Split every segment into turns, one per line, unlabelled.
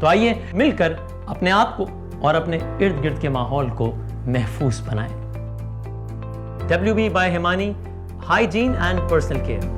तो आइए मिलकर अपने आप को और अपने इर्द गिर्द के माहौल को महफूज बनाएं। WB by हिमानी, हाइजीन एंड पर्सनल केयर।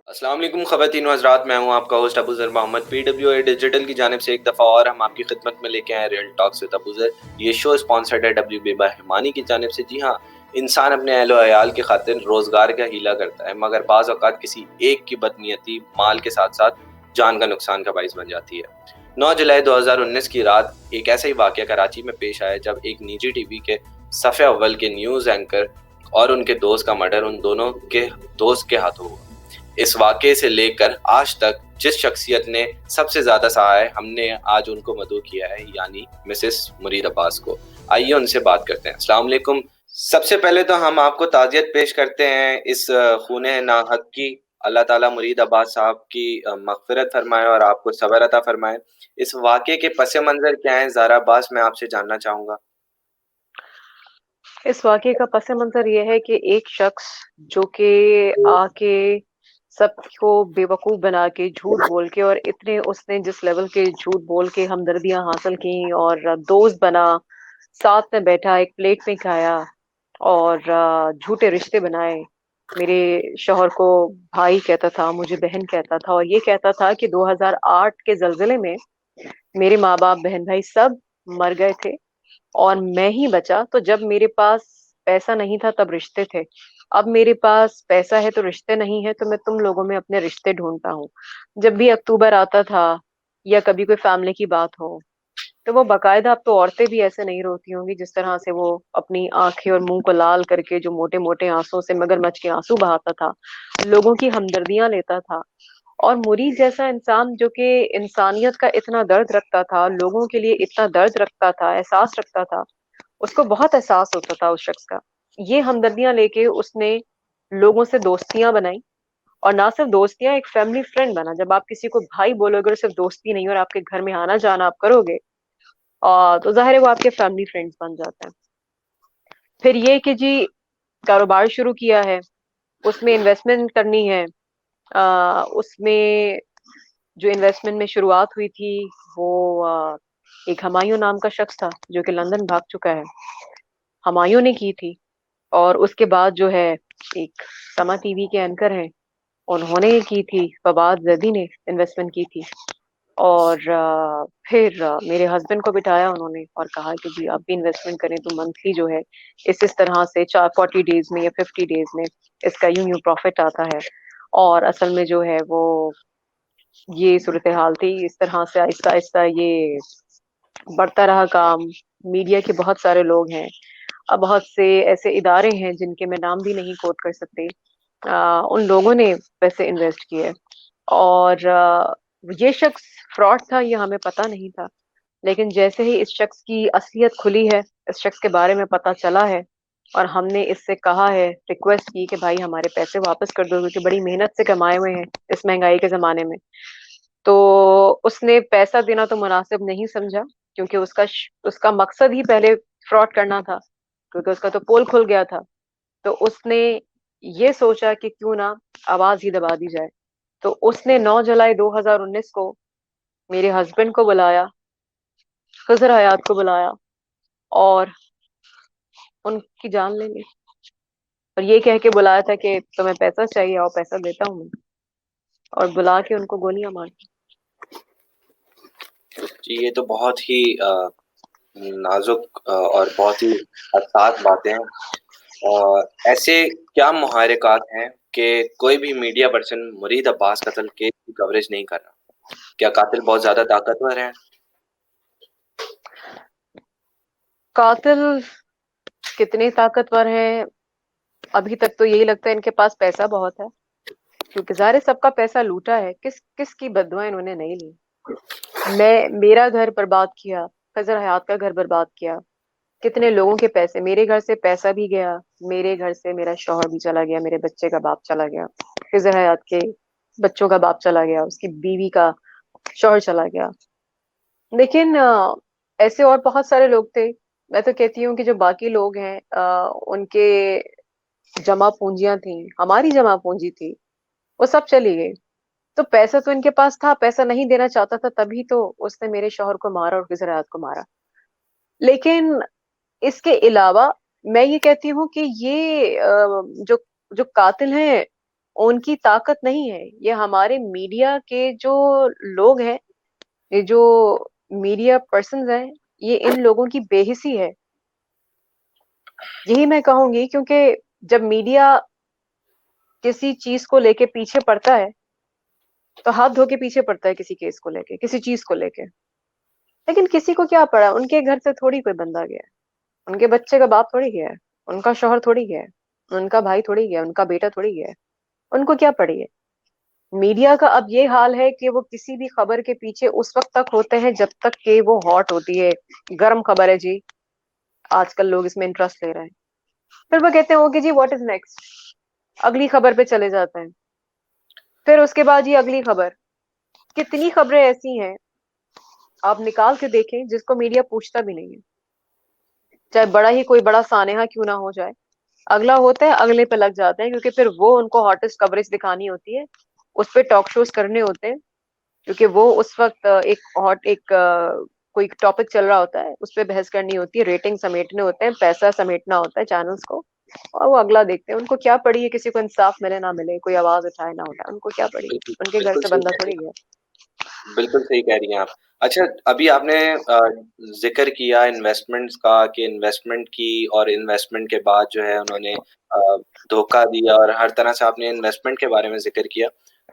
अस्सलाम वालेकुम ख़वातीन व हज़रात, मैं हूं आपका host Abuzar Mohammad. PWA digital की जानिब से एक दफ़ा और हम आपकी खिदमत में लेके आए रियल टॉक्स विद अबूज़र। ये शो स्पॉन्सर्ड है WB बाय हिमानी की जानिब से। जी हाँ, इंसान अपने अहलो अयाल की खातिर रोज़गार का हीला करता है, मगर बाज़ औक़ात किसी एक की बदनीयती माल के साथ साथ जान का नुकसान का बाइस बन जाती है। 9 जुलाई 2019 की रात एक ऐसा ही वाक़या कराची में पेश आया जब एक निजी टीवी के सफ़े अव्वल के न्यूज़ एंकर और उनके दोस्त का मर्डर उन दोनों के दोस्त के हाथों हुआ। इस वाक़े से लेकर आज तक जिस शख्सियत ने सबसे ज़्यादा सहा है, हमने आज उनको मदऊ किया है, यानी मिसेस मुरीद अब्बास को। आइए उनसे बात करते हैं। अस्सलाम वालेकुम। सबसे पहले तो हम आपको ताज़ियत पेश करते हैं इस खूने नाहक की। अल्लाह ताला मुरीद अब्बास साहब की मग़फ़िरत फ़रमाए और आपको सब्र अता फ़रमाए। इस वाक़े के पस मंज़र क्या हैं, ज़ारा अब्बास, मैं आपसे जानना चाहूँगा।
इस वाक़ये का पस मंज़र ये है कि एक शख्स जो कि आके सबको बेवकूफ़ बना के, झूठ बोल के, और इतने उसने जिस लेवल के झूठ बोल के हमदर्दियाँ हासिल की और दोस्त बना, साथ में बैठा, एक प्लेट में खाया और झूठे रिश्ते बनाए। मेरे शौहर को भाई कहता था, मुझे बहन कहता था और ये कहता था कि 2008 के ज़लज़ले में मेरे माँ-बाप, बहन-भाई सब मर गए थे और मैं ही बचा। तो जब मेरे पास पैसा नहीं था तब रिश्ते थे। अब मेरे पास पैसा है तो रिश्ते नहीं है, तो मैं तुम लोगों में अपने रिश्ते ढूँढता हूँ। जब भी अक्टूबर आता था या कभी कोई फैमिली की बात हो, तो वो बाकायदा, अब तो औरतें भी ऐसे नहीं रोती होंगी जिस तरह से वो अपनी आँखें और मुँह को लाल करके जो मोटे-मोटे आँसुओं से मगरमच्छ के आँसू बहाता था, लोगों की हमदर्दियाँ लेता था। और मुरीद जैसा इंसान जो कि इंसानियत का इतना दर्द रखता था, लोगों के लिए इतना दर्द रखता था, एहसास रखता था, उसको बहुत एहसास होता था उस शख्स का। ये हमदर्दियाँ लेके उसने लोगों से दोस्तियाँ बनाई और ना सिर्फ दोस्तियाँ, एक फैमिली फ्रेंड बना। जब आप किसी को भाई बोलोगे और सिर्फ दोस्ती नहीं और आपके घर में आना-जाना आप करोगे, तो ज़ाहिर है वो आपके फैमिली फ्रेंड्स बन जाते हैं। फिर ये कि जी कारोबार शुरू किया है, उसमें इन्वेस्टमेंट करनी है। उसमें जो इन्वेस्टमेंट में शुरुआत हुई थी वो एक हुमायूं नाम का शख्स था जो कि लंदन भाग चुका है। हुमायूं ने की थी और उसके बाद जो है एक समा टीवी के एंकर हैं, उन्होंने की थी। फवाद ज़ैदी ने इन्वेस्टमेंट की थी और फिर मेरे हस्बैंड को बिठाया उन्होंने और कहा कि जी आप भी इन्वेस्टमेंट करें तो मंथली जो है इस तरह से 40 डेज में या 50 डेज में इसका यूं प्रॉफिट आता है। और असल में जो है वो ये सूरत हाल थी। इस तरह से आहिस्ता आहिस्ता ये बढ़ता रहा काम। मीडिया के बहुत सारे लोग हैं, बहुत से ऐसे इदारे हैं जिनके मैं नाम भी नहीं कोट कर सकती। उन लोगों ने पैसे इन्वेस्ट किए और ये शख्स फ्रॉड था ये हमें पता नहीं था। लेकिन जैसे ही इस शख्स की असलियत खुली है, इस शख्स के बारे में पता चला है और हमने इससे कहा है, रिक्वेस्ट की कि भाई हमारे पैसे वापस कर दो क्योंकि बड़ी मेहनत से कमाए हुए हैं इस महंगाई के ज़माने में। तो उसने पैसा देना तो मुनासिब नहीं समझा क्योंकि उसका मकसद ही पहले फ्रॉड करना था, क्योंकि उसका तो पोल खुल गया था। तो उसने ये सोचा कि क्यों ना आवाज़ ही दबा दी जाए। तो उसने 9 जुलाई 2019 को मेरे हस्बैंड को बुलाया, ख़ज़र हयात को बुलाया और उनकी जान ले ली। और ये कह के बुलाया था कि तुम्हें पैसा चाहिए, आओ पैसा देता हूँ मैं, और बुला के उनको गोलियाँ मार दी।
जी, ये तो बहुत ही नाज़ुक और बहुत ही हसास बातें हैं। ऐसे क्या मुहारिकात हैं कि कोई भी मीडिया पर्सन मुरीद अब्बास कत्ल केस की कवरेज नहीं कर रहा? क्या कातिल बहुत ज़्यादा ताकतवर है?
कातिल कितने ताकतवर हैं, अभी तक तो यही लगता है इनके पास पैसा बहुत है। क्योंकि ज़ाहिर है सबका पैसा लूटा है, किसकी बददुआ इन्होंने नहीं ली। मेरा घर बर्बाद किया, खज़र हयात का घर बर्बाद किया, कितने लोगों के पैसे, मेरे घर से पैसा भी गया, मेरे घर से मेरा शौहर भी चला गया, मेरे बच्चे का बाप चला गया, खज़र हयात के बच्चों का बाप चला गया, उसकी बीवी का शौहर चला गया। लेकिन ऐसे और बहुत सारे लोग थे। मैं तो कहती हूँ कि जो बाकी लोग हैं, उनके जमा पूंजियां थी, हमारी जमा पूंजी थी, वो सब चली गई। तो पैसा तो इनके पास था, पैसा नहीं देना चाहता था, तभी तो उसने मेरे शौहर को मारा और खज़र हयात को मारा। लेकिन इसके अलावा मैं ये कहती हूँ कि ये जो जो कातिल हैं, उनकी ताकत नहीं है, ये हमारे मीडिया के जो लोग हैं, ये जो मीडिया पर्सन्स हैं, ये इन लोगों की बेहिसी है, यही मैं कहूंगी। क्योंकि जब मीडिया किसी चीज को लेके पीछे पड़ता है, तो हाथ धो के पीछे पड़ता है किसी केस को लेके, किसी चीज को लेके। लेकिन किसी को क्या पड़ा, उनके घर से थोड़ी कोई बंदा गया है, उनके बच्चे का बाप थोड़ी गया है, उनका शौहर थोड़ी गया है, उनका भाई थोड़ी गया है, उनका बेटा थोड़ी गया है, उनको क्या पड़ी है। मीडिया का अब ये हाल है कि वो किसी भी खबर के पीछे उस वक्त तक होते हैं जब तक कि वो हॉट होती है, गर्म खबर है जी, आजकल लोग इसमें इंटरेस्ट ले रहे हैं। फिर वो कहते हैं ओके जी व्हाट इज नेक्स्ट, अगली खबर पे चले जाते हैं। फिर उसके बाद ये अगली खबर, कितनी खबरें ऐसी हैं आप निकाल के देखें जिसको मीडिया पूछता भी नहीं है, चाहे बड़ा ही कोई बड़ा सानेहा क्यों ना हो जाए, अगला होता है अगले पे लग जाते हैं, क्योंकि फिर वो उनको हॉटेस्ट कवरेज दिखानी होती है, उस पे टॉक शोज करने होते हैं, क्योंकि वो उस वक्त कोई टॉपिक चल रहा होता है, उस पे बहस करनी होती है, रेटिंग समेटने होते हैं, पैसा समेटना होता है चैनल्स को, और वो अगला देखते हैं। उनको क्या पड़ी है किसी को इंसाफ मिले ना मिले, कोई आवाज उठाए ना उठाए, उनको क्या पड़ी है,
बिल्कुल,
उनके घर
बिल्कुल
से
सही
बंदा
कह रही
थोड़ी
हैं
गया।
बिल्कुल सही कह रही हैं आप। अच्छा, अभी आपने ज़िक्र किया इन्वेस्टमेंट्स का कि इन्वेस्टमेंट की और इन्वेस्टमेंट के बाद जो है उन्होंने धोखा दिया और हर तरह से आपने इन्वेस्टमेंट के बारे में ज़िक्र किया।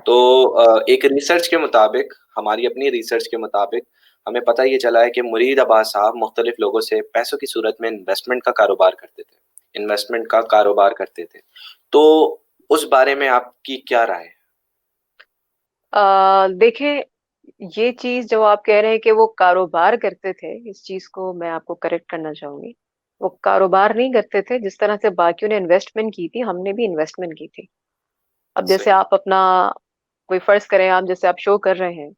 तो एक रिसर्च के मुताबिक, हमारी अपनी रिसर्च के मुताबिक हमें पता ये चला है कि मुरीद अब्बास साहब मुख्तलिफ लोगों से पैसों की सूरत में इन्वेस्टमेंट का कारोबार करते थे। इन्वेस्टमेंट का कारोबार करते थे। तो उस बारे में आपकी क्या राय है?
देखें, ये चीज जो आप कह रहे हैं कि वो कारोबार करते थे, इस चीज को मैं आपको करेक्ट करना चाहूंगी। वो कारोबार नहीं करते थे, जिस तरह से बाकियों ने इन्वेस्टमेंट की थी, हमने भी इन्वेस्टमेंट की थी। अब जैसे
सही,
आप अपना कोई फर्ज करें, आप जैसे आप शो कर रहे हैं,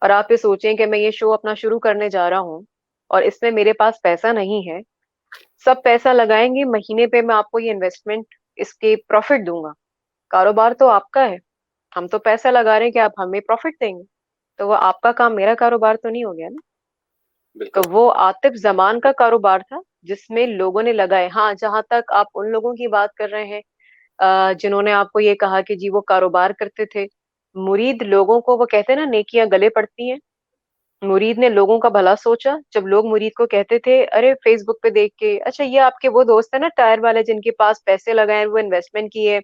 और आप ये सोचें कि मैं ये शो अपना शुरू करने जा रहा हूँ और इसमें मेरे पास पैसा नहीं है, सब पैसा लगाएंगे, महीने पे मैं आपको ये इन्वेस्टमेंट, इसके प्रॉफिट दूंगा। कारोबार तो आपका है, हम तो पैसा लगा रहे हैं कि आप हमें प्रॉफिट देंगे, तो वो आपका काम, मेरा कारोबार तो नहीं हो गया ना। तो
बिल्कुल।
वो आतिफ जमान का कारोबार था जिसमें लोगों ने लगाए। हाँ, जहां तक आप उन लोगों की बात कर रहे हैं, जिन्होंने आपको ये कहा कि जी वो कारोबार करते थे, मुरीद लोगों को, वो कहते हैं ना नेकियां गले पड़ती हैं, मुरीद ने लोगों का भला सोचा। जब लोग मुरीद को कहते थे अरे फेसबुक पे देख के, अच्छा ये आपके वो दोस्त है ना टायर वाले जिनके पास पैसे लगाए, वो इन्वेस्टमेंट किए,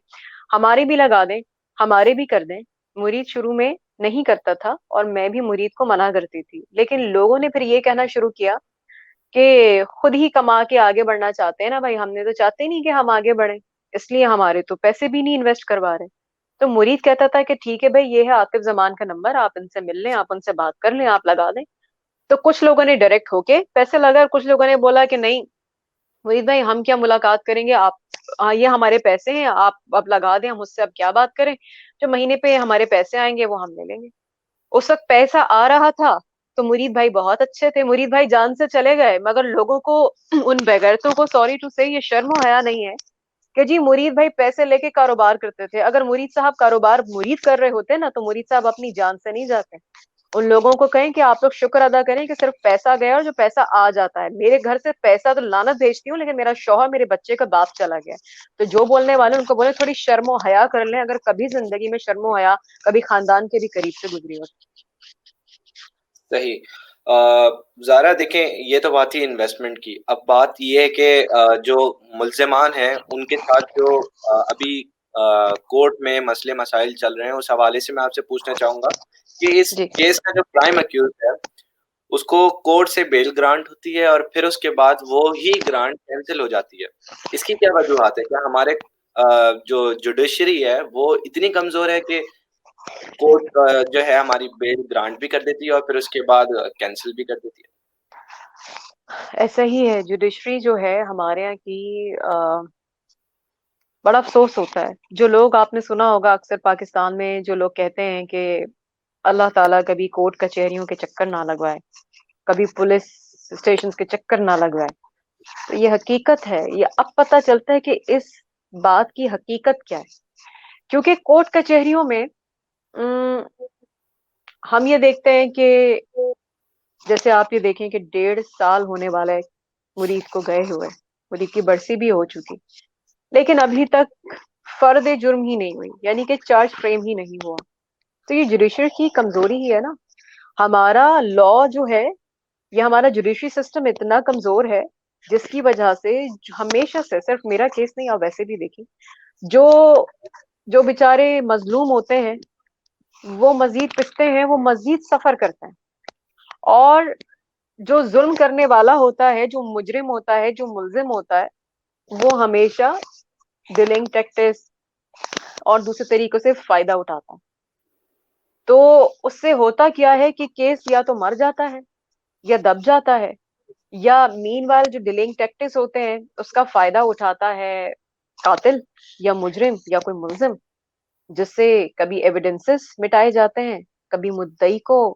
हमारे भी लगा दें, हमारे भी कर दें। मुरीद शुरू में नहीं करता था और मैं भी मुरीद को मना करती थी, लेकिन लोगों ने फिर ये कहना शुरू किया कि खुद ही कमा के आगे बढ़ना चाहते हैं ना भाई, हमने तो चाहते नहीं कि हम आगे बढ़े, इसलिए हमारे तो पैसे भी नहीं इन्वेस्ट करवा रहे। तो मुरीद कहता था कि ठीक है भाई, ये है आतिफ जमान का नंबर, आप इनसे मिल लें, आप उनसे बात कर लें, आप लगा दें। तो कुछ लोगों ने डायरेक्ट होके पैसे लगाए और कुछ लोगों ने बोला कि नहीं मुरीद भाई, हम क्या मुलाकात करेंगे, आप, ये हमारे पैसे हैं, आप लगा दें, हम उससे अब क्या बात करें, जो महीने पे हमारे पैसे आएंगे वो हम ले लेंगे। उस वक्त पैसा आ रहा था, तो मुरीद भाई बहुत अच्छे थे, मुरीद भाई जान से चले गए, मगर लोगों को उन बेगैरतों को, सॉरी टू से, ये शर्म हया नहीं है कि जी मुरीद भाई पैसे लेके कारोबार करते थे। अगर मुरीद साहब कारोबार मुरीद कर रहे होते ना, तो मुरीद साहब अपनी जान से नहीं जाते। उन लोगों को कहें कि आप लोग शुक्र अदा करें कि सिर्फ पैसा गया और जो पैसा आ जाता है, मेरे घर से पैसा तो लानत भेजती हूँ, लेकिन मेरा शौहर, मेरे बच्चे का बाप चला गया। तो जो बोलने वाले उनको बोले थोड़ी शर्म हया कर लें, अगर कभी जिंदगी में शर्म हया कभी खानदान के भी करीब से गुजरी हो।
सही। अ, ज़ारा देखें, ये तो बात थी इन्वेस्टमेंट की। अब बात ये है कि जो मुल्ज़िमान हैं उनके साथ जो अभी कोर्ट में मसले-मसाइल चल रहे हैं, उस हवाले से मैं आपसे पूछना चाहूँगा कि इस
जी।
केस का जो प्राइम एक्यूज़्ड है, उसको कोर्ट से बेल ग्रांट होती है और फिर उसके बाद वो ही ग्रांट कैंसल हो जाती है। इसकी क्या वजूहात है? क्या हमारे जो जुडिशरी है वो इतनी कमज़ोर है कि कोर्ट जो है हमारी बेल ग्रांट भी कर देती है और फिर उसके बाद कैंसल भी कर देती है।
ऐसा ही है, जुडिशरी जो है हमारे यहाँ की बड़ा अफसोस होता है। जो लोग, आपने सुना होगा अक्सर पाकिस्तान में जो लोग कहते हैं कि अल्लाह ताला कभी कोर्ट कचहरियों के चक्कर ना लगवाए, कभी पुलिस स्टेशन के चक्कर ना लगवाए। तो ये हकीकत है, ये अब पता चलता है कि इस बात की हकीकत क्या है। क्योंकि कोर्ट कचहरियों में अम, हम ये देखते हैं कि जैसे आप ये देखें कि 1.5 साल होने वाला है मुरीद को गए हुए, मुरीद की बरसी भी हो चुकी, लेकिन अभी तक फर्द जुर्म ही नहीं हुई, यानी कि चार्ज फ्रेम ही नहीं हुआ। तो ये जुडिशरी की कमजोरी ही है ना। हमारा लॉ जो है, ये हमारा जुडिशरी सिस्टम इतना कमजोर है, जिसकी वजह से हमेशा से, सिर्फ मेरा केस नहीं, आप वैसे भी देखिए, जो जो बेचारे मजलूम होते हैं वो मजीद पिसते हैं, वो मजीद सफर करते हैं। और जो जुल्म करने वाला होता है, जो मुजरिम होता है, जो मुल्जिम होता है, वो हमेशा डिलेइंग टैक्टिस और दूसरे तरीकों से फायदा उठाता है। तो उससे होता क्या है कि केस या तो मर जाता है या दब जाता है, या मीनवाइल जो डिलेइंग टैक्टिक्स होते हैं उसका फायदा उठाता है कातिल या मुजरिम या कोई मुल्जिम, जिससे कभी एविडेंसेस मिटाए जाते हैं, कभी मुद्दई को,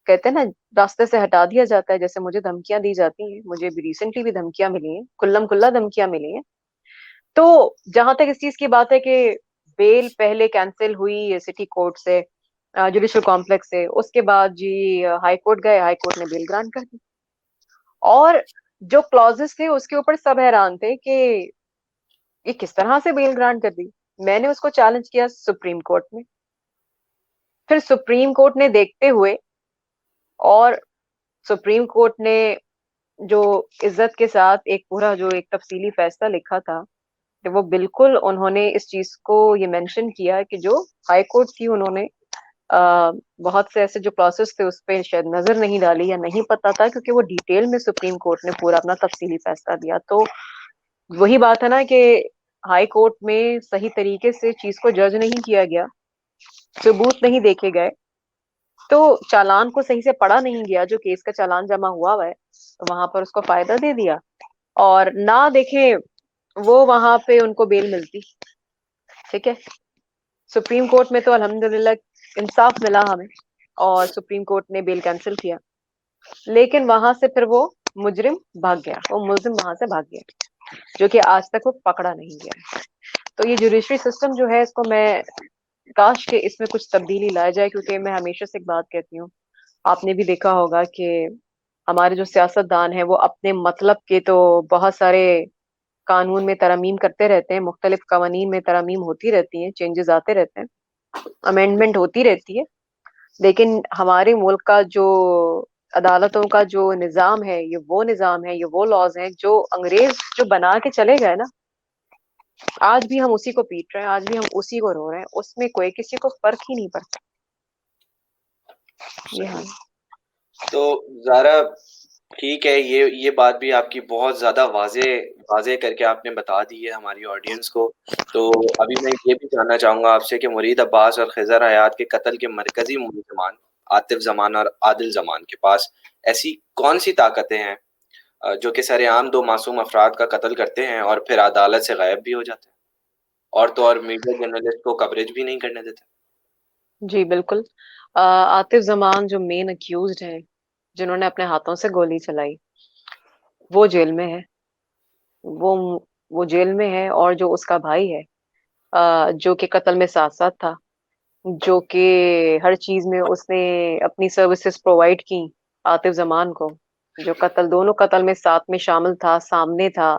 कहते हैं ना, रास्ते से हटा दिया जाता है। जैसे मुझे धमकियां दी जाती हैं, मुझे भी रिसेंटली भी धमकियां मिली हैं, कुल्लम कुल्ला धमकियां मिली हैं। तो जहां तक इस चीज की बात है कि बेल पहले कैंसिल हुई सिटी कोर्ट से, जुडिशल कॉम्प्लेक्स से, उसके बाद जी हाई कोर्ट गए, हाई कोर्ट ने बेल ग्रांट कर दी। और जो क्लॉजेस थे उसके ऊपर सब हैरान थे कि ये किस तरह से बेल ग्रांट कर दी। मैंने उसको चैलेंज किया सुप्रीम कोर्ट में। फिर सुप्रीम कोर्ट ने देखते हुए, और सुप्रीम कोर्ट ने जो इज्जत के साथ एक पूरा जो एक तफसीली फैसला लिखा था, कि वो बिल्कुल उन्होंने इस चीज को ये मेंशन किया कि जो हाई कोर्ट थी, उन्होंने बहुत से ऐसे जो क्लॉसेस थे उस पर शायद नजर नहीं डाली या नहीं पता था, क्योंकि वो डिटेल में सुप्रीम कोर्ट ने पूरा अपना तफसीली फैसला दिया। तो वही बात है ना कि हाई कोर्ट में सही तरीके से चीज को जज नहीं किया गया, सबूत नहीं देखे गए, तो चालान को सही से पढ़ा नहीं गया, जो केस का चालान जमा हुआ है, तो वहां पर उसको फायदा दे दिया। और ना देखे वो वहां पे उनको बेल मिलती। ठीक है, सुप्रीम कोर्ट में तो अल्हम्दुलिल्लाह इंसाफ मिला हमें, और सुप्रीम कोर्ट ने बेल कैंसिल किया। लेकिन वहां से फिर वो मुजरिम भाग गया, वो मुलजिम वहां से भाग गया, जो कि आज तक वो पकड़ा नहीं गया। तो ये जुडिशरी सिस्टम जो है, इसको मैं, काश के इसमें कुछ तब्दीली लाया जाए, क्योंकि मैं हमेशा से एक बात कहती हूँ, आपने भी देखा होगा कि हमारे जो सियासतदान है वो अपने मतलब के तो बहुत सारे कानून में तरमीम करते रहते हैं, मुख्तलिफ कवानीन में तरमीम होती रहती हैं, चेंजेस आते रहते हैं, अमेंडमेंट होती रहती है। लेकिन हमारे मुल्क का जो अदालतों का जो निज़ाम है, ये वो निज़ाम है, ये वो लॉज हैं जो अंग्रेज जो बना के चले गए ना, आज भी हम उसी को पीट रहे हैं, आज भी हम उसी को रो रहे हैं, उसमें कोई किसी को फर्क ही नहीं पड़ता। ये हाल है।
तो ज़ारा, ठीक है, ये बात भी आपकी बहुत ज़्यादा वाज़ेह करके आपने बता दी है हमारी ऑडियंस को। तो अभी मैं ये भी जानना चाहूँगा आपसे कि मुरीद अब्बास और खिज़र हयात के कत्ल के मरकज़ी मुलज़िमान आतिफ़ ज़मान और आदिल ज़मान के पास ऐसी कौन-सी ताकतें हैं जो कि सरेआम 2 मासूम अफ़राद का कत्ल करते हैं और फिर अदालत से गायब भी हो जाते हैं? और तो और मीडिया जर्नलिस्ट को कवरेज भी नहीं करने देते।
जी बिल्कुल। आतिफ जमान जो मेन अक्यूज्ड हैं, जिन्होंने अपने हाथों से गोली चलाई, वो जेल में है। वो वो जेल में है, और जो उसका भाई है, जो कि कत्ल में साथ साथ था, जो कि हर चीज में उसने अपनी सर्विसेज प्रोवाइड की आतिफ जमान को, जो कत्ल, दोनों कत्ल में साथ में शामिल था, सामने था,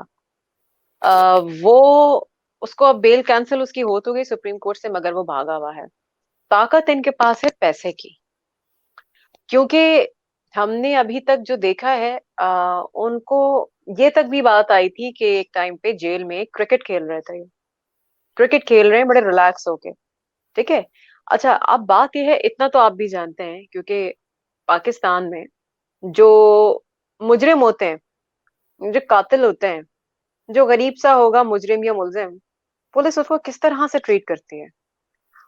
वो, उसको अब बेल कैंसिल उसकी हो तो गई सुप्रीम कोर्ट से, मगर वो भागा हुआ है। ताकत इनके पास है पैसे की, क्योंकि हमने अभी तक जो देखा है, उनको ये तक भी बात आई थी कि एक टाइम पे जेल में क्रिकेट खेल रहे थे, क्रिकेट खेल रहे हैं बड़े रिलैक्स होके। ठीक है। अच्छा, अब बात यह है, इतना तो आप भी जानते हैं, क्योंकि पाकिस्तान में जो मुजरिम होते हैं, जो कातिल होते हैं, जो गरीब सा होगा मुजरिम या मुल्जिम, पुलिस उसको किस तरह से ट्रीट करती है,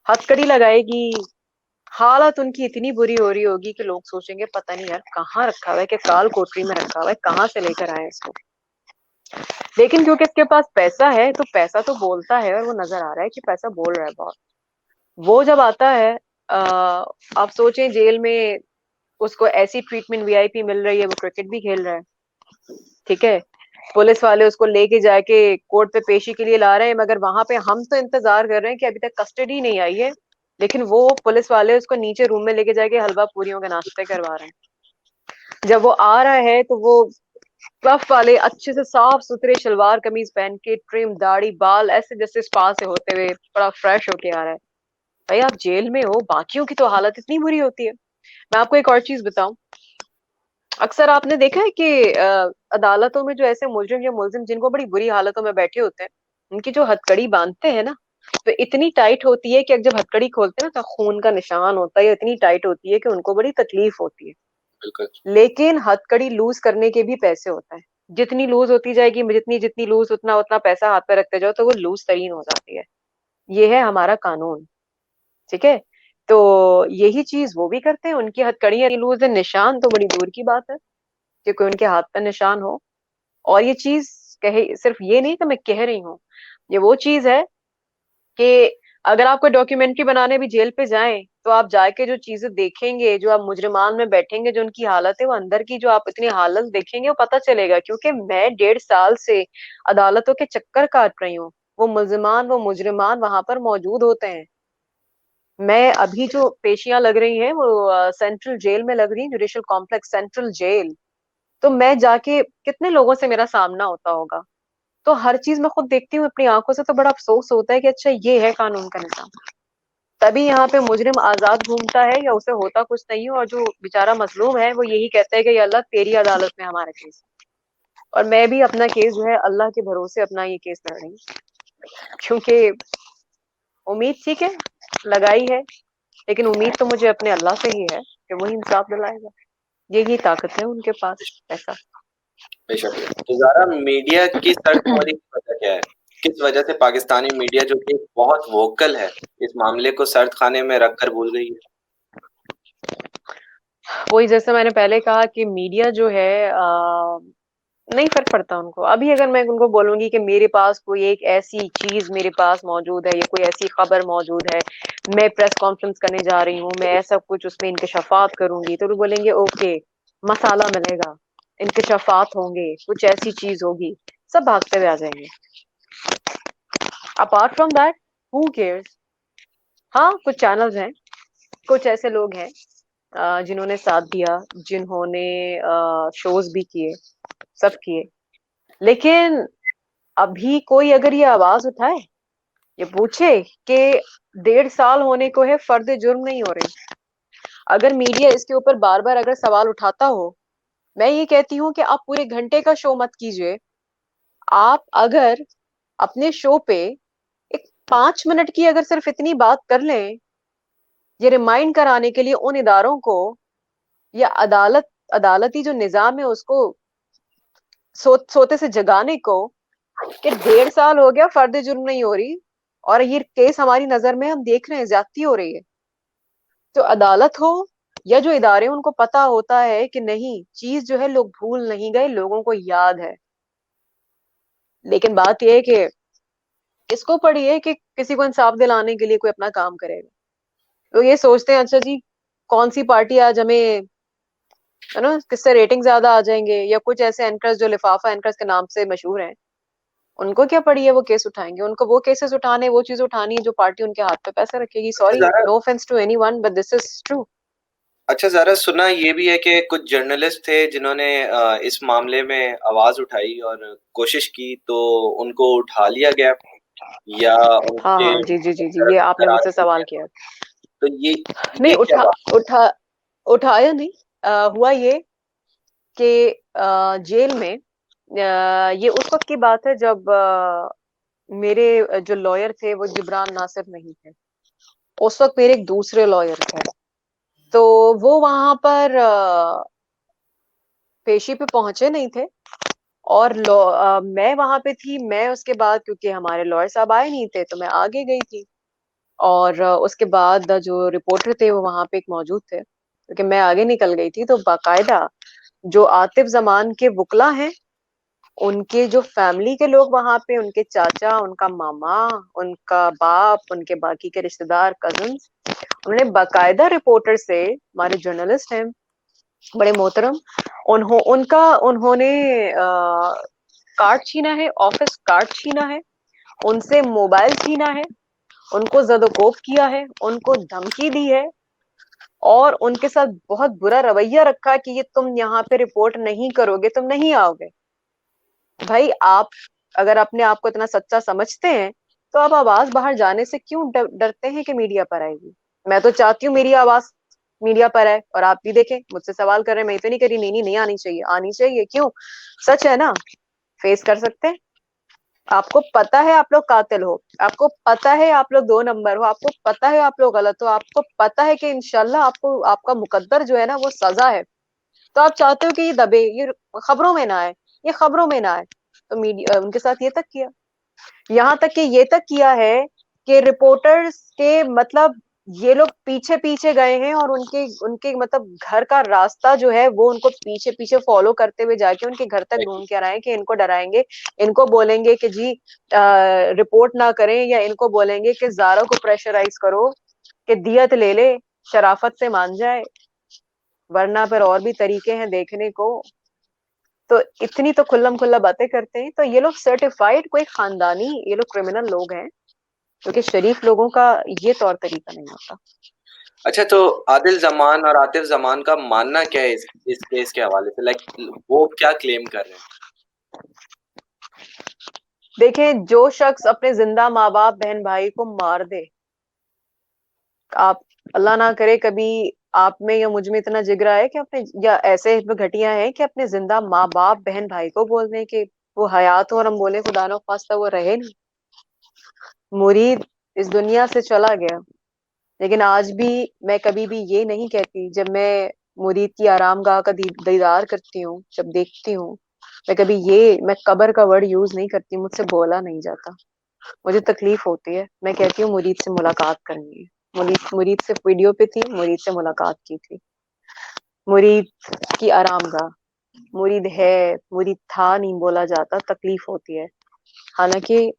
हथकड़ी लगाएगी, हालत उनकी इतनी बुरी हो रही होगी कि लोग सोचेंगे पता नहीं यार कहाँ रखा हुआ है, कि काल कोठरी में रखा हुआ है, कहाँ से लेकर आए इसको। लेकिन क्योंकि इसके पास पैसा है तो पैसा तो बोलता है, और वो नजर आ रहा है कि पैसा बोल रहा है बहुत। वो जब आता है, आ, आप सोचें जेल में उसको ऐसी ट्रीटमेंट वीआईपी मिल रही है, वो क्रिकेट भी खेल रहा है, ठीक है, पुलिस वाले उसको लेके जाके कोर्ट पे पेशी के लिए ला रहे हैं, मगर वहां पे हम तो इंतजार कर रहे हैं कि अभी तक कस्टडी नहीं आई है, लेकिन वो पुलिस वाले उसको नीचे रूम में लेके जाके हलवा पूरियों के नाश्ते करवा रहे हैं। जब वो आ रहा है तो वो क्लफ वाले अच्छे से साफ सुथरे शलवार कमीज पहन के, ट्रिम दाढ़ी बाल ऐसे जैसे स्पा से होते हुए बड़ा फ्रेश होके आ रहा है। भाई आप जेल में हो, बाकियों की तो हालत इतनी बुरी होती है। मैं आपको एक और चीज बताऊं, अक्सर आपने देखा है कि अदालतों में जो ऐसे मुलजिम या मुलजिम जिनको बड़ी बुरी हालतों में बैठे होते हैं, उनकी जो हथकड़ी बांधते हैं ना, तो इतनी टाइट होती है कि जब हथकड़ी खोलते हैं ना तो खून का निशान होता है, इतनी टाइट होती है कि उनको बड़ी तकलीफ होती है।
बिल्कुल।
लेकिन हथकड़ी लूज करने के भी पैसे होता है, जितनी लूज होती जाएगी, जितनी जितनी लूज, उतना उतना पैसा हाथ पे रखते जाओ तो वो लूज तरीन हो जाती है। ये है हमारा कानून, ठीक है। तो यही चीज वो भी करते हैं, उनकी हथकड़ियां लूज है, निशान तो बड़ी दूर की बात है कि कोई उनके हाथ पे निशान हो। और ये चीज कहे, सिर्फ ये नहीं कि मैं कह रही हूँ, ये वो चीज है कि अगर आप कोई डॉक्यूमेंट्री बनाने भी जेल पे जाएं तो आप जाके जो चीजें देखेंगे, जो आप मुजरिमान में बैठेंगे, जो उनकी हालत है, वो अंदर की जो आप इतनी हालत देखेंगे वो पता चलेगा। क्योंकि मैं 1.5 साल से अदालतों के चक्कर काट रही हूँ, वो मुलजिमान वो मुजरिमान वहां पर मौजूद होते हैं। मैं अभी जो पेशियां लग रही हैं वो सेंट्रल जेल में लग रही है, जुडिशल कॉम्प्लेक्स सेंट्रल जेल। तो मैं जाके कितने लोगों से मेरा सामना होता होगा, तो हर चीज मैं खुद देखती हूँ अपनी आंखों से, तो बड़ा अफसोस होता है कि अच्छा ये है कानून का निजाम। तभी यहाँ पे मुजरिम आजाद घूमता है या उसे होता कुछ नहीं है, और जो बेचारा मजलूम है वो यही कहता है कि या अल्लाह तेरी अदालत में हमारा केस है। और मैं भी अपना केस जो है अल्लाह के भरोसे अपना ये केस लड़ रही हूँ, क्योंकि उम्मीद ठीक है लगाई है, लेकिन उम्मीद तो मुझे अपने अल्लाह से ही है कि वही इंसाफ दिलाएगा। यही ताकत है उनके पास, ऐसा।
बेशक। तो ज़ारा, मीडिया की सर्दखोरी की वजह क्या है? किस वजह से पाकिस्तानी मीडिया जो कि बहुत वोकल है, इस मामले को सर्द खाने में रखकर भूल गई है?
वही जैसे मैंने पहले कहा कि मीडिया जो है नहीं फर्क पड़ता उनको। अभी अगर मैं उनको बोलूंगी कि मेरे पास कोई एक ऐसी चीज मेरे पास मौजूद है, या कोई ऐसी खबर मौजूद है, मैं प्रेस कॉन्फ्रेंस करने जा रही हूँ, मैं ऐसा कुछ उसमें इंकशाफात करूंगी, तो लोग बोलेंगे ओके, मसाला मिलेगा, इंकशाफात होंगे, कुछ ऐसी चीज होगी, सब भागते हुए आ जाएंगे। Apart from that, who cares. हाँ, कुछ चैनल्स हैं, कुछ ऐसे लोग हैं जिन्होंने साथ दिया, जिन्होंने शोज भी किए, सब किए, लेकिन अभी कोई अगर ये आवाज उठाए, ये पूछे कि 1.5 साल होने को है, फर्द जुर्म नहीं हो रही, अगर मीडिया इसके ऊपर बार बार अगर सवाल उठाता हो, मैं ये कहती हूँ कि आप पूरे घंटे का शो मत कीजिए। आप अगर अपने शो पे एक 5 मिनट की अगर सिर्फ इतनी बात कर लें, ये रिमाइंड कराने के लिए उन इदारों को, या अदालती जो निजाम है उसको सोते से जगाने को, कि 1.5 साल हो गया, फर्द जुर्म नहीं हो रही, और ये केस हमारी नजर में हम देख रहे हैं ज्यादती हो रही है। तो अदालत हो या जो इदारे, उनको पता होता है कि नहीं, चीज जो है लोग भूल नहीं गए, लोगों को याद है। लेकिन बात यह है कि इसको पड़ी है कि किसी को इंसाफ दिलाने के लिए कोई अपना काम करेगा। लोग ये सोचते हैं अच्छा जी, कौन सी पार्टी आज हमें, है ना, किससे रेटिंग ज्यादा आ जाएंगे, या कुछ ऐसे एंकर्स जो लिफाफा एंकर्स के नाम से मशहूर हैं, उनको क्या पड़ी है वो केस उठाएंगे, उनको वो केसेस उठाने, वो चीज उठानी है जो पार्टी उनके हाथ पे पैसे रखेगी।
अच्छा
sorry,
Zara,
no offence to anyone, but this is true.
सुना ये भी है कि कुछ जर्नलिस्ट थे जिन्होंने इस मामले में आवाज़ उठाई और कोशिश की, तो उनको उठा लिया गया या
हाँ
उनके
हाँ, जी जी जी जी, ये आपने
करार
मुझसे
दिए
सवाल
गए?
किया।
तो
नहीं,
ये क्या बात?
उठा उठाया नहीं। हुआ ये कि जेल में, ये उस वक्त की बात है जब मेरे जो लॉयर थे वो जिब्रान नासिर नहीं थे, उस वक्त मेरे एक दूसरे लॉयर थे। तो वो वहां पर पेशी पे पहुंचे नहीं थे, और मैं वहां पे थी। मैं उसके बाद, क्योंकि हमारे लॉयर साहब आए नहीं थे, तो मैं आगे गई थी। और उसके बाद जो रिपोर्टर थे वो वहां पे एक मौजूद थे, क्योंकि मैं आगे निकल गई थी। तो बाकायदा जो आतिफ जमान के वकला हैं, उनके जो फैमिली के लोग वहां पे, उनके चाचा, उनका मामा, उनका बाप, उनके बाकी के रिश्तेदार, कजन्स, उन्होंने बाकायदा रिपोर्टर से, हमारे जर्नलिस्ट हैं बड़े मोहतरम, उन्होंने कार्ड छीना है, ऑफिस कार्ड छीना है, उनसे मोबाइल छीना है, उनको जदोकोफ किया है, उनको धमकी दी है, और उनके साथ बहुत बुरा रवैया रखा कि ये तुम यहाँ पे रिपोर्ट नहीं करोगे, तुम नहीं आओगे। भाई आप अगर अपने आप को इतना सच्चा समझते हैं, तो आप आवाज बाहर जाने से क्यों डरते हैं कि मीडिया पर आएगी? मैं तो चाहती हूँ मेरी आवाज मीडिया पर आए, और आप भी देखें, मुझसे सवाल कर रहे हैं, मैं तो नहीं करी, नहीं नहीं नहीं आनी चाहिए, आनी चाहिए। क्यों? सच है ना, फेस कर सकते हैं। आपको पता है आप लोग कातिल हो, आपको पता है आप लोग 2 नंबर हो, आपको पता है आप लोग गलत हो, आपको पता है कि इंशाल्लाह आपको आपका मुकद्दर जो है ना वो सजा है, तो आप चाहते हो कि ये दबे, ये खबरों में ना आए, ये खबरों में ना आए। तो मीडिया उनके साथ ये तक किया, यहाँ तक कि ये तक किया है कि रिपोर्टर्स के मतलब ये लोग पीछे पीछे गए हैं, और उनके उनके मतलब घर का रास्ता जो है वो उनको पीछे पीछे फॉलो करते हुए जाके उनके घर तक ढूंढ के आए कि इनको डराएंगे, इनको बोलेंगे कि जी रिपोर्ट ना करें, या इनको बोलेंगे कि जारा को प्रेशराइज करो कि दियत ले ले, शराफत से मान जाए, वरना फिर और भी तरीके हैं देखने को। तो इतनी तो खुल्लम खुल्ला बातें करते हैं। तो ये लोग सर्टिफाइड कोई खानदानी, ये लोग क्रिमिनल लोग हैं, क्योंकि शरीफ लोगों का ये तौर तरीका नहीं होता।
अच्छा, तो आदिल जमान और आतिफ जमान का मानना क्या है इस केस के हवाले से? लाइक वो क्या क्लेम कर रहे हैं?
देखें, जो शख्स अपने जिंदा माँ बाप बहन भाई को मार दे, आप अल्लाह ना करे कभी आप में या मुझ में इतना जिगरा है कि अपने, या ऐसे घटिया है कि अपने जिंदा माँ बाप बहन भाई को बोल दें कि वो हयात हो, और हम बोले खुदा न खास्ता वो रहे नहीं। मुरीद इस दुनिया से चला गया, लेकिन आज भी मैं कभी भी ये नहीं कहती, जब मैं मुरीद की आरामगाह का दीदार करती हूँ, जब देखती हूँ, मैं कब्र का वर्ड यूज नहीं करती, मुझसे बोला नहीं जाता, मुझे तकलीफ होती है। मैं कहती हूँ मुरीद से मुलाकात करनी है। मुरीद मुरीद से वीडियो पे थी, मुरीद से मुलाकात की थी, मुरीद की आरामगाह, मुरीद है, मुरीद था नहीं बोला जाता, तकलीफ होती है। हालांकि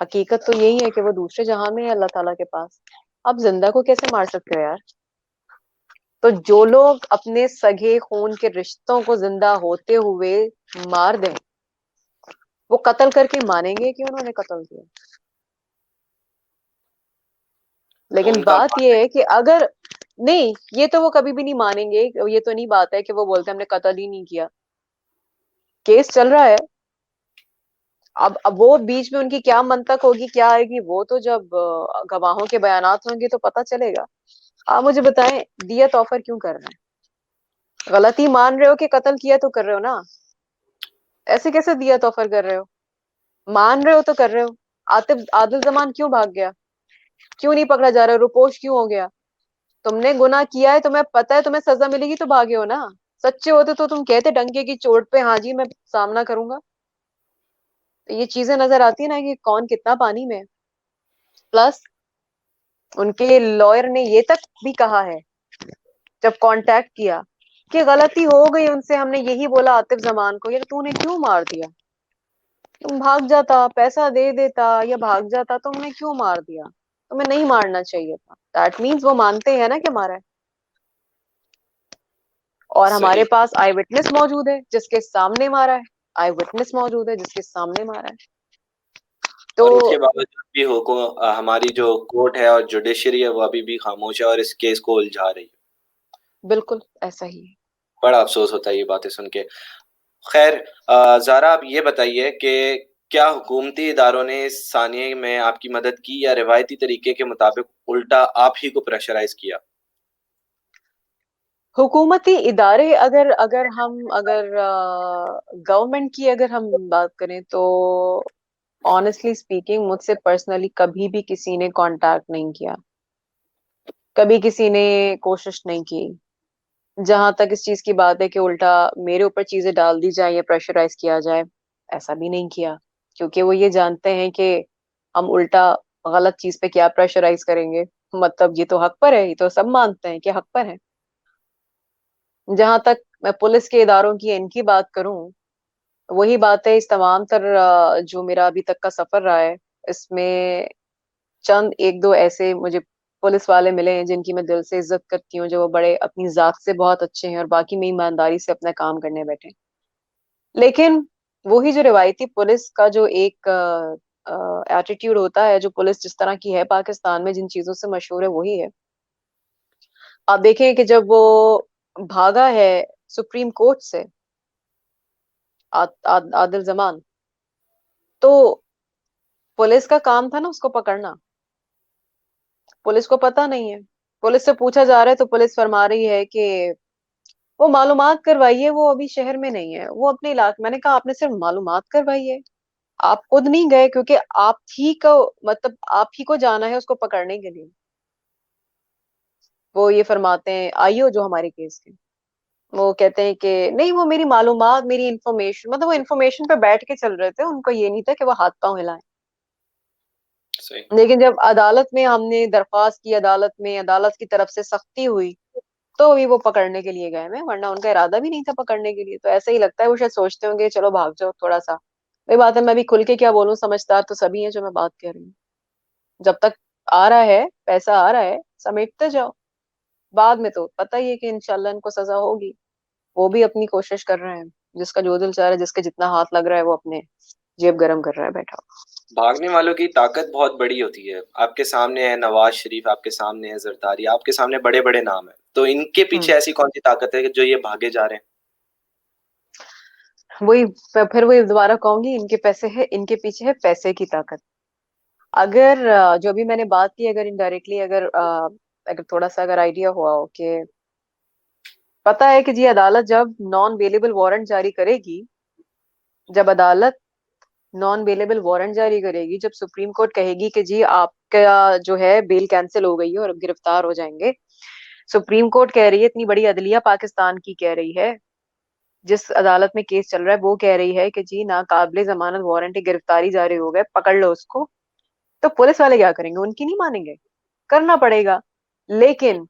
हकीकत तो यही है कि वो दूसरे जहां में है, अल्लाह ताला के पास। आप जिंदा को कैसे मार सकते हो यार? तो जो लोग अपने सगे खून के रिश्तों को जिंदा होते हुए मार दें, वो कत्ल करके मानेंगे कि उन्होंने कत्ल किया।
तो
लेकिन
उनका
बात ये है कि अगर नहीं, ये तो वो कभी भी नहीं मानेंगे। ये तो नहीं बात है कि वो बोलते हमने कत्ल ही नहीं किया, केस चल रहा है। अब वो बीच में उनकी क्या मंतक होगी, क्या आएगी, वो तो जब गवाहों के बयानात होंगे तो पता चलेगा। आप मुझे बताएं, दियत ऑफर क्यों कर रहे हैं? गलती मान रहे हो कि कत्ल किया तो कर रहे हो ना, ऐसे कैसे दियत ऑफर कर रहे हो? मान रहे हो तो कर रहे हो। आतिफ आदिल जमान क्यों भाग गया? क्यों नहीं पकड़ा जा रहा? रुपोश क्यों हो गया? तुमने गुनाह किया है, तुम्हें पता है तुम्हें सजा मिलेगी, तो भागे हो ना। सच्चे होते तो तुम कहते डंके की चोट पे, हाँ जी मैं सामना करूंगा। तो ये चीजें नजर आती है ना कि कौन कितना पानी में है। प्लस उनके लॉयर ने ये तक भी कहा है, जब कांटेक्ट किया, कि गलती हो गई उनसे, हमने यही बोला आतिफ जमान को, यार तूने क्यों मार दिया? तुम भाग जाता, पैसा दे देता या भाग जाता, तुमने क्यों मार दिया? तुम्हें नहीं मारना चाहिए था। दैट मीन्स वो मानते हैं ना कि मारा है। और हमारे
सही।
पास आई विटनेस मौजूद है जिसके सामने मारा है, आई विटनेस मौजूद है जिसके सामने मारा है। तो
और उसके बावजूद भी हमारी जो कोर्ट है और जुडिशरी है वो अभी भी खामोश है और इस केस को उलझा रही है।
बिल्कुल ऐसा ही है।
बड़ा अफसोस होता है ये बातें सुन के। खैर, ज़ारा आप ये बताइए कि क्या हुकूमती इदारों ने इस सानिए में आपकी मदद की या रिवायती तरीके के मुताबिक उल्टा आप ही को प्रेशराइज किया?
हुकूमती इदारे, अगर अगर गवर्नमेंट की अगर हम बात करें, तो ऑनेस्टली स्पीकिंग मुझसे पर्सनली कभी भी किसी ने कांटेक्ट नहीं किया, कभी किसी ने कोशिश नहीं की। जहां तक इस चीज की बात है कि उल्टा मेरे ऊपर चीजें डाल दी जाए या प्रेशराइज किया जाए, ऐसा भी नहीं किया, क्योंकि वो ये जानते हैं कि हम उल्टा गलत चीज पे क्या प्रेशराइज करेंगे। मतलब ये तो हक पर है, ये तो सब मानते हैं कि हक पर है। जहां तक मैं पुलिस के इदारों की इनकी बात करूं, वही बात है, इस तमाम तर जो मेरा अभी तक का सफर रहा है, इसमें चंद एक दो ऐसे मुझे पुलिस वाले मिले हैं जिनकी मैं दिल से इज्जत करती हूँ, जो वो बड़े अपनी जात से बहुत अच्छे हैं और बाकी में ईमानदारी से अपना काम करने बैठे हैं। लेकिन वही जो रिवायती पुलिस का जो एक एटीट्यूड होता है, जो पुलिस जिस तरह की है पाकिस्तान में, जिन चीजों से मशहूर है वही है। आप देखें कि जब वो भागा है सुप्रीम कोर्ट से, आदिल जमान, तो पुलिस का काम था ना उसको पकड़ना। पुलिस को पता नहीं है। पुलिस से पूछा जा रहा है तो पुलिस फरमा रही है कि वो मालूमात करवाइए, वो अभी शहर में नहीं है, वो अपने इलाके। मैंने कहा आपने सिर्फ मालूमात करवाइए, आप खुद नहीं गए, क्योंकि आप ही को, मतलब आप ही को जाना है उसको पकड़ने के लिए। वो ये फरमाते हैं आईओ जो हमारे केस के, वो कहते हैं कि नहीं, वो मेरी मालूमात, मेरी इंफॉर्मेशन, मतलब वो इंफॉर्मेशन पे बैठ के चल रहे थे, उनको ये नहीं था कि वो हाथ पांव हिलाएं।
सही।
लेकिन जब अदालत में हमने दरख्वास्त की, अदालत में अदालत की तरफ से सख्ती हुई, तो भी वो पकड़ने के लिए गए में, वरना उनका इरादा भी नहीं था पकड़ने के लिए। तो ऐसे ही लगता है वो शायद सोचते होंगे चलो भाग जाओ थोड़ा सा। वही बात है, मैं भी खुल के क्या बोलूं, समझदार तो सभी हैं जो मैं बात कह रही हूँ। जब तक आ रहा है, पैसा आ रहा है, समेटते जाओ। बाद में तो पता ही है कि इंशाल्लाह इनको सजा होगी। वो भी अपनी कोशिश कर रहे हैं, जिसका जो दिल चाह रहा है, जिसके जितना हाथ लग रहा है, वो अपने जेब गरम कर रहा है बैठा।
भागने वालों की ताकत बहुत बड़ी होती है। आपके सामने है नवाज शरीफ, आपके सामने है जरदारी, आपके सामने बड़े बड़े नाम है, तो इनके पीछे
हम्म।
ऐसी कौन सी ताकत है कि जो ये भागे जा रहे हैं?
वही, मैं फिर वही दोबारा कहूंगी, इनके पैसे है, इनके पीछे है पैसे की ताकत। अगर जो भी मैंने बात की, अगर इनडायरेक्टली, अगर थोड़ा सा अगर आइडिया हुआ हो कि पता है कि जी अदालत जब नॉन बेलेबल वारंट जारी करेगी, जब अदालत नॉन बेलेबल वारंट जारी करेगी, जब सुप्रीम कोर्ट कहेगी कि जी आपका जो है बेल कैंसिल हो गई है और अब गिरफ्तार हो जाएंगे, सुप्रीम कोर्ट कह रही है, इतनी बड़ी अदलिया पाकिस्तान की कह रही है, जिस अदालत में केस चल रहा है वो कह रही है कि जी नाकाबिले जमानत वारंट गिरफ्तारी जारी हो गए, पकड़ लो उसको, तो पुलिस वाले क्या करेंगे? उनकी नहीं मानेंगे, करना पड़ेगा। लेकिन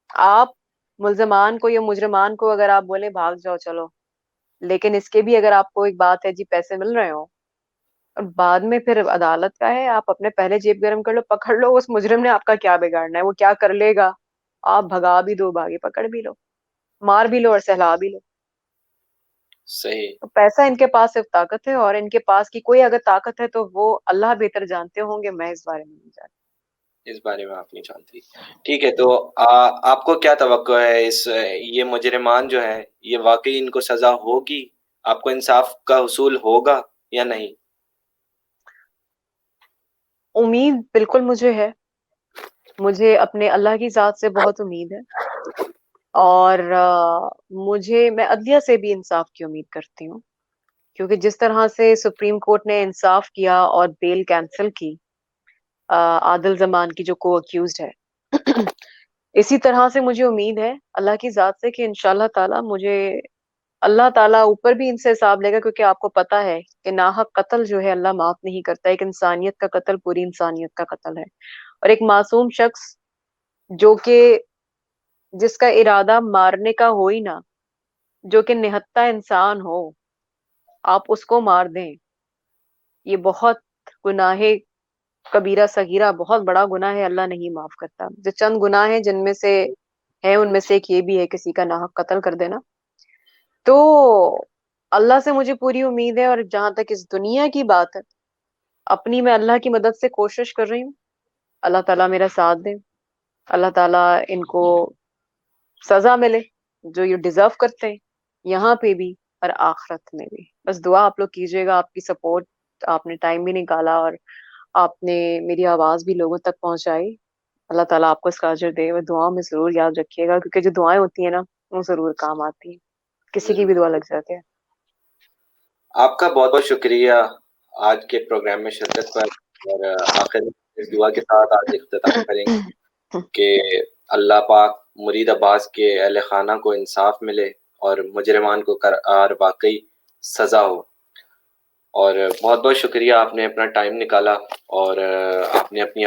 आप मुल्जमान को या मुजरमान को अगर आप बोले भाग जाओ चलो, लेकिन इसके भी अगर आपको एक बात है जी पैसे मिल रहे हो, और बाद में फिर अदालत का है, आप अपने पहले जेब गरम कर लो, पकड़ लो उस मुजरिम ने, आपका क्या बिगाड़ना है, वो क्या कर लेगा? आप भगा भी दो, भागे पकड़ भी लो, मार भी लो और सहला भी लो।
सही।
तो पैसा इनके पास सिर्फ ताकत है, और इनके पास की कोई अगर ताकत है तो वो अल्लाह बेहतर जानते होंगे, मैं इस बारे में नहीं जानती।
इस बारे में आप नहीं जानती। ठीक है, तो आपको क्या तवक्को है, इस ये मुजरिमान जो है, ये वाकई इनको सजा होगी? आपको इंसाफ का हुसूल होगा या नहीं?
उम्मीद बिल्कुल मुझे है, मुझे अपने अल्लाह की जात से बहुत उम्मीद है। और मैं अदलिया से भी इंसाफ की उम्मीद करती हूँ, क्योंकि जिस तरह से सुप्रीम कोर्ट ने इंसाफ किया और बेल कैंसिल की आदिल जमान की जो को अक्यूज्ड है, इसी तरह से मुझे उम्मीद है अल्लाह की जात से कि इंशाल्लाह ताला मुझे अल्लाह ताला ऊपर भी इनसे हिसाब लेगा, क्योंकि आपको पता है कि नाहक कत्ल जो है अल्लाह माफ नहीं करता। एक इंसानियत का कत्ल पूरी इंसानियत का कत्ल है, और एक मासूम शख्स जो कि जिसका इरादा मारने का हो ही ना, जो कि निहत्था इंसान हो, आप उसको मार दें, ये बहुत गुनाहे कबीरा सगीरा, बहुत बड़ा गुनाह है, अल्लाह नहीं माफ करता। जो चंद गुनाह है जिनमें से है, उनमें से एक ये भी है किसी का नाहक कत्ल कर देना। तो अल्लाह से मुझे पूरी उम्मीद है, और जहां तक इस दुनिया की बात है, अपनी मैं अल्लाह की मदद से कोशिश कर रही हूँ, अल्लाह ताला मेरा साथ दे, अल्लाह ताला इनको सजा मिले जो ये डिजर्व करते हैं, यहाँ पे भी और आखिरत में भी। बस दुआ आप लोग कीजिएगा, आपकी सपोर्ट, आपने टाइम भी निकाला और आपने मेरी आवाज भी लोगों तक पहुंचाई। अल्लाह ताला आपको इसका अजर दे, वो दुआओं में जरूर याद रखिएगा, क्योंकि जो दुआएं होती है ना, वो जरूर काम आती है, किसी की
जरूर।
भी दुआ लग जाती है।
आपका बहुत बहुत शुक्रिया आज के प्रोग्राम में शिरकत पर। और आखिर में इस दुआ के साथ आज इख्तिताम करेंगे कि अल्लाह पाक मुरीद अब्बास के अहल खाना को इंसाफ मिले और मुजरिमान को करार वाकई सज़ा हो। और बहुत बहुत शुक्रिया, आपने अपना टाइम निकाला और आपने अपनी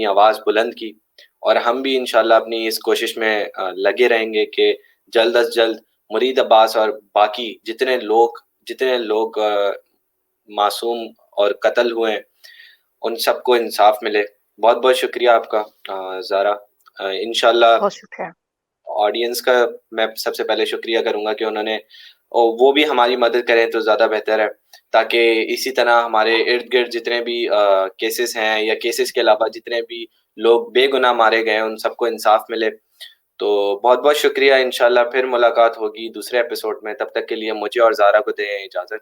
आवाज़ बुलंद की, और हम भी इंशाल्लाह अपनी इस कोशिश में लगे रहेंगे कि जल्द अज जल्द मुरीद अब्बास और बाकी जितने लोग मासूम और कत्ल हुए हैं उन सबको इंसाफ मिले। बहुत बहुत शुक्रिया आपका ज़ारा। इंशाल्लाह
बहुत शुक्रिया।
ऑडियंस का मैं सबसे पहले शुक्रिया करूँगा कि वो भी हमारी मदद करें तो ज़्यादा बेहतर है, ताकि इसी तरह हमारे इर्द-गिर्द जितने भी केसेस हैं या केसेस के अलावा जितने भी लोग बेगुनाह मारे गए हैं उन सबको इंसाफ मिले। तो बहुत-बहुत शुक्रिया, इंशाल्लाह फिर मुलाकात होगी दूसरे एपिसोड में। तब तक के लिए मुझे और ज़ारा को दें इजाज़त।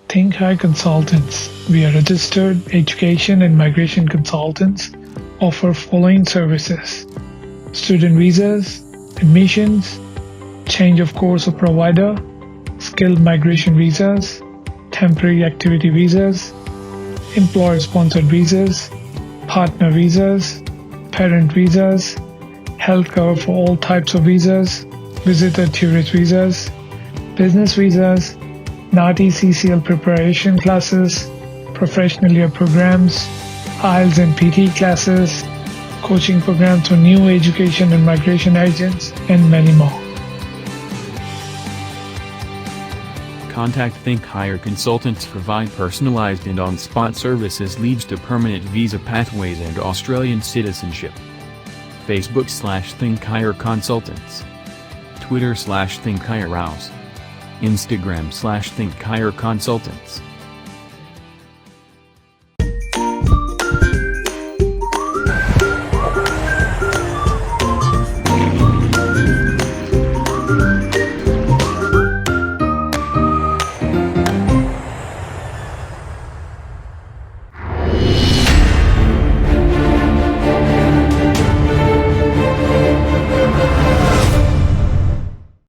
Think High Consultants. We are registered education and migration consultants. Offer following services: student visas, admissions, change of course of provider, skilled migration visas, temporary activity visas, employer sponsored visas, partner visas, parent visas, health cover for all types of visas, visitor tourist visas, business visas, NATI CCL preparation classes, professional year programs, IELTS and PT classes, coaching programs for new education and migration agents, and many more.
Contact Think Higher Consultants provide personalized and on-spot services leads to permanent visa pathways and Australian citizenship. Facebook/Think Higher Consultants. Twitter/Think Higher House. Instagram/Think Higher Consultants.